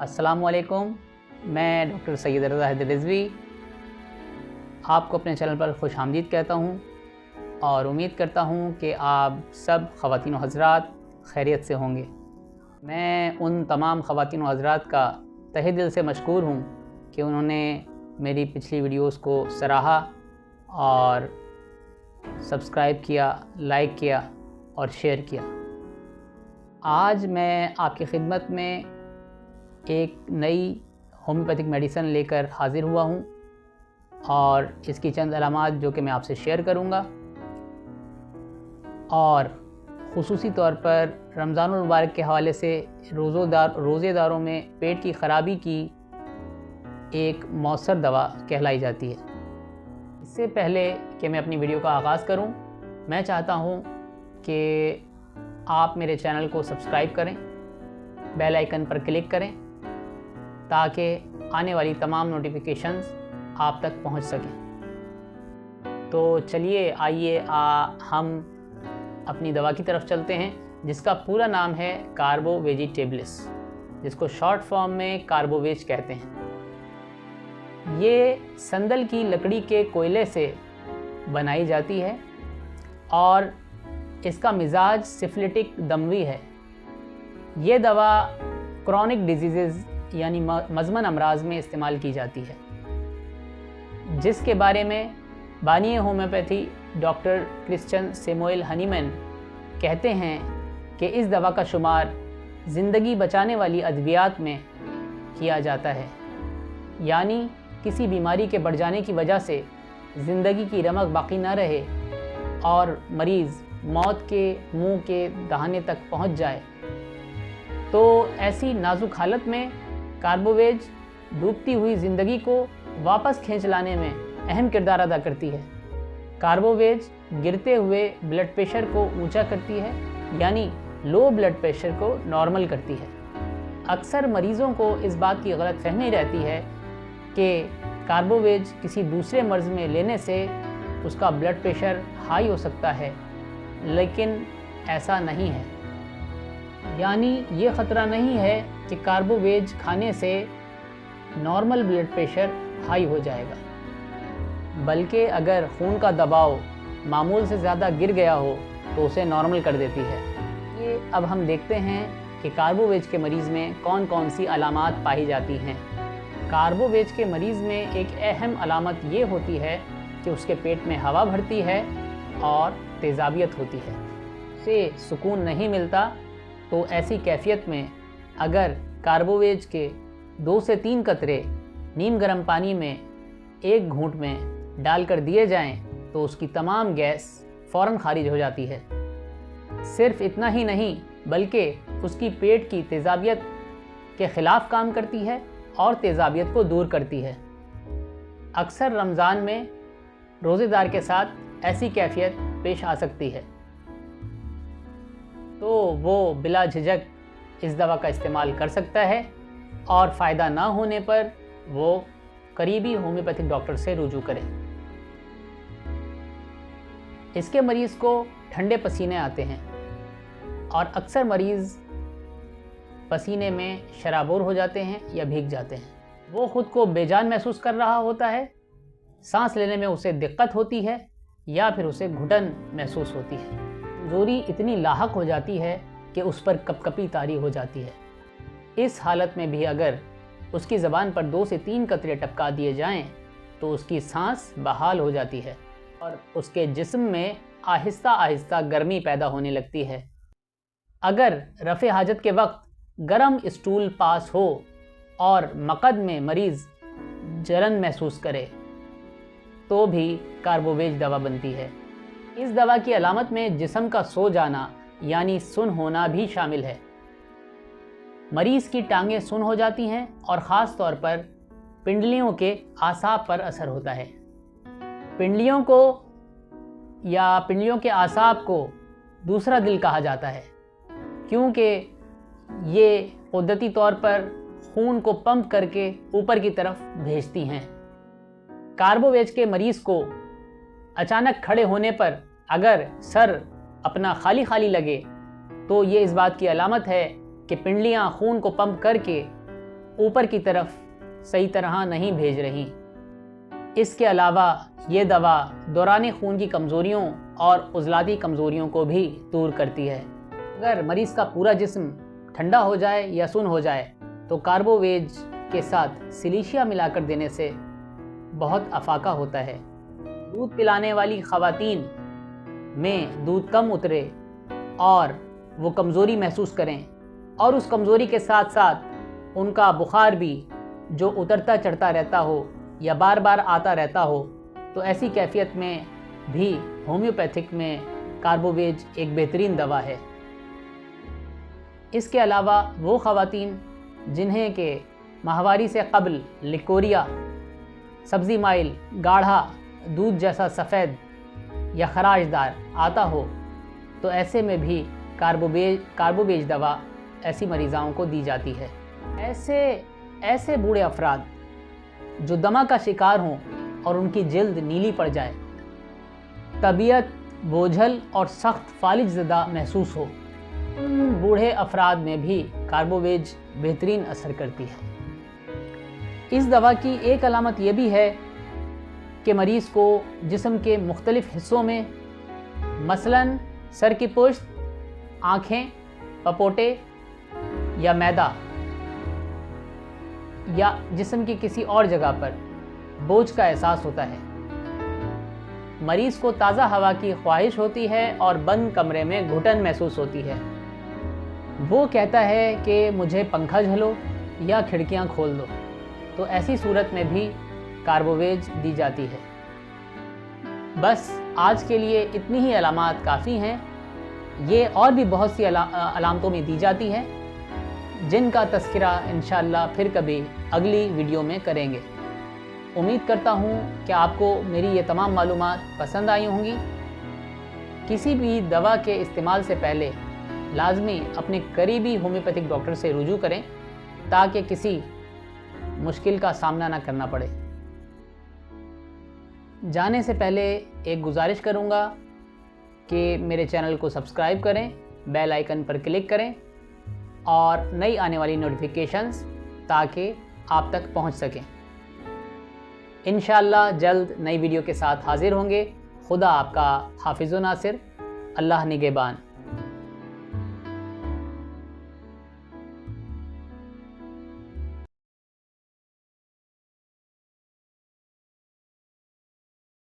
السلام علیکم، میں ڈاکٹر سید رضا حیدر رضوی آپ کو اپنے چینل پر خوش آمدید کہتا ہوں اور امید کرتا ہوں کہ آپ سب خواتین و حضرات خیریت سے ہوں گے۔ میں ان تمام خواتین و حضرات کا تہہ دل سے مشکور ہوں کہ انہوں نے میری پچھلی ویڈیوز کو سراہا اور سبسکرائب کیا، لائک کیا اور شیئر کیا۔ آج میں آپ کی خدمت میں ایک نئی ہومیوپیتھک میڈیسن لے کر حاضر ہوا ہوں اور اس کی چند علامات جو کہ میں آپ سے شیئر کروں گا، اور خصوصی طور پر رمضان المبارک کے حوالے سے روزے داروں میں پیٹ کی خرابی کی ایک مؤثر دوا کہلائی جاتی ہے۔ اس سے پہلے کہ میں اپنی ویڈیو کا آغاز کروں، میں چاہتا ہوں کہ آپ میرے چینل کو سبسکرائب کریں، بیل آئیکن پر کلک کریں تاکہ آنے والی تمام نوٹیفیکیشنز آپ تک پہنچ سکیں۔ تو چلیے آئیے ہم اپنی دوا کی طرف چلتے ہیں، جس کا پورا نام ہے کاربو ویجیٹیبلس، جس کو شارٹ فارم میں کاربو ویج کہتے ہیں۔ یہ سندل کی لکڑی کے کوئلے سے بنائی جاتی ہے اور اس کا مزاج سفلٹک دموی ہے۔ یہ دوا کرونک ڈیزیزز یعنی مزمن امراض میں استعمال کی جاتی ہے، جس کے بارے میں بانی ہومیوپیتھی ڈاکٹر کرسچن سیموئل ہنیمن کہتے ہیں کہ اس دوا کا شمار زندگی بچانے والی ادویات میں کیا جاتا ہے، یعنی کسی بیماری کے بڑھ جانے کی وجہ سے زندگی کی رمق باقی نہ رہے اور مریض موت کے منہ کے دہانے تک پہنچ جائے، تو ایسی نازک حالت میں کاربوویج ڈوبتی ہوئی زندگی کو واپس کھینچ لانے میں اہم کردار ادا کرتی ہے۔ کاربوویج گرتے ہوئے بلڈ پریشر کو اونچا کرتی ہے، یعنی لو بلڈ پریشر کو نارمل کرتی ہے۔ اکثر مریضوں کو اس بات کی غلط فہمی رہتی ہے کہ کاربوویج کسی دوسرے مرض میں لینے سے اس کا بلڈ پریشر ہائی ہو سکتا ہے، لیکن ایسا نہیں ہے۔ یعنی یہ خطرہ نہیں ہے کہ کاربوویج کھانے سے نارمل بلڈ پریشر ہائی ہو جائے گا، بلکہ اگر خون کا دباؤ معمول سے زیادہ گر گیا ہو تو اسے نارمل کر دیتی ہے۔ یہ اب ہم دیکھتے ہیں کہ کاربوویج کے مریض میں کون کون سی علامات پائی جاتی ہیں۔ کاربوویج کے مریض میں ایک اہم علامت یہ ہوتی ہے کہ اس کے پیٹ میں ہوا بھرتی ہے اور تیزابیت ہوتی ہے، اسے سکون نہیں ملتا۔ تو ایسی کیفیت میں اگر کاربوویج کے 2 سے 3 قطرے نیم گرم پانی میں 1 گھونٹ میں ڈال کر دیے جائیں تو اس کی تمام گیس فوراً خارج ہو جاتی ہے۔ صرف اتنا ہی نہیں بلکہ اس کی پیٹ کی تیزابیت کے خلاف کام کرتی ہے اور تیزابیت کو دور کرتی ہے۔ اکثر رمضان میں روزے دار کے ساتھ ایسی کیفیت پیش آ سکتی ہے، تو وہ بلا جھجک اس دوا کا استعمال کر سکتا ہے اور فائدہ نہ ہونے پر وہ قریبی ہومیوپیتھک ڈاکٹر سے رجوع کرے۔ اس کے مریض کو ٹھنڈے پسینے آتے ہیں اور اکثر مریض پسینے میں شرابور ہو جاتے ہیں یا بھیگ جاتے ہیں۔ وہ خود کو بے جان محسوس کر رہا ہوتا ہے، سانس لینے میں اسے دقت ہوتی ہے یا پھر اسے گھٹن محسوس ہوتی ہے۔ کمزوری اتنی لاحق ہو جاتی ہے کہ اس پر کپ کپی طاری ہو جاتی ہے۔ اس حالت میں بھی اگر اس کی زبان پر 2 سے 3 قطرے ٹپکا دیے جائیں تو اس کی سانس بحال ہو جاتی ہے اور اس کے جسم میں آہستہ آہستہ گرمی پیدا ہونے لگتی ہے۔ اگر رفع حاجت کے وقت گرم اسٹول پاس ہو اور مقعد میں مریض جلن محسوس کرے تو بھی کاربوویج دوا بنتی ہے۔ اس دوا کی علامت میں جسم کا سو جانا یعنی سن ہونا بھی شامل ہے۔ مریض کی ٹانگیں سن ہو جاتی ہیں اور خاص طور پر پنڈلیوں کے اعصاب پر اثر ہوتا ہے۔ پنڈلیوں کو یا پنڈلیوں کے اعصاب کو دوسرا دل کہا جاتا ہے، کیونکہ یہ قدرتی طور پر خون کو پمپ کر کے اوپر کی طرف بھیجتی ہیں۔ کاربوویج کے مریض کو اچانک کھڑے ہونے پر اگر سر اپنا خالی خالی لگے تو یہ اس بات کی علامت ہے کہ پنڈلیاں خون کو پمپ کر کے اوپر کی طرف صحیح طرح نہیں بھیج رہی۔ اس کے علاوہ یہ دوا دوران خون کی کمزوریوں اور عضلاتی کمزوریوں کو بھی دور کرتی ہے۔ اگر مریض کا پورا جسم ٹھنڈا ہو جائے یا سن ہو جائے تو کاربوویج کے ساتھ سلیشیا ملا کر دینے سے بہت افاقہ ہوتا ہے۔ دودھ پلانے والی خواتین میں دودھ کم اترے اور وہ کمزوری محسوس کریں اور اس کمزوری کے ساتھ ساتھ ان کا بخار بھی جو اترتا چڑھتا رہتا ہو یا بار بار آتا رہتا ہو، تو ایسی کیفیت میں بھی ہومیوپیتھک میں کاربوویج ایک بہترین دوا ہے۔ اس کے علاوہ وہ خواتین جنہیں کہ ماہواری سے قبل لیکوریا، سبزی مائل، گاڑھا دودھ جیسا سفید یا خراش دار آتا ہو، تو ایسے میں بھی کاربوویج دوا ایسی مریضاؤں کو دی جاتی ہے۔ ایسے بوڑھے افراد جو دمہ کا شکار ہوں اور ان کی جلد نیلی پڑ جائے، طبیعت بوجھل اور سخت فالج زدہ محسوس ہو، ان بوڑھے افراد میں بھی کاربوویج بہترین اثر کرتی ہے۔ اس دوا کی ایک علامت یہ بھی ہے کہ مریض کو جسم کے مختلف حصوں میں، مثلاً سر کی پشت، آنکھیں، پپوٹے یا معدہ یا جسم کی کسی اور جگہ پر بوجھ کا احساس ہوتا ہے۔ مریض کو تازہ ہوا کی خواہش ہوتی ہے اور بند کمرے میں گھٹن محسوس ہوتی ہے۔ وہ کہتا ہے کہ مجھے پنکھا جھلو یا کھڑکیاں کھول دو، تو ایسی صورت میں بھی کاربوویج دی جاتی ہے۔ بس آج کے لیے اتنی ہی علامات کافی ہیں۔ یہ اور بھی بہت سی علامتوں میں دی جاتی ہے، جن کا تذکرہ انشاءاللہ پھر کبھی اگلی ویڈیو میں کریں گے۔ امید کرتا ہوں کہ آپ کو میری یہ تمام معلومات پسند آئی ہوں گی۔ کسی بھی دوا کے استعمال سے پہلے لازمی اپنے قریبی ہومیوپیتھک ڈاکٹر سے رجوع کریں تاکہ کسی مشکل کا سامنا نہ کرنا پڑے۔ جانے سے پہلے ایک گزارش کروں گا کہ میرے چینل کو سبسکرائب کریں، بیل آئیکن پر کلک کریں اور نئی آنے والی نوٹیفیکیشنز تاکہ آپ تک پہنچ سکیں۔ انشاءاللہ جلد نئی ویڈیو کے ساتھ حاضر ہوں گے۔ خدا آپ کا حافظ و ناصر۔ اللہ نگہبان۔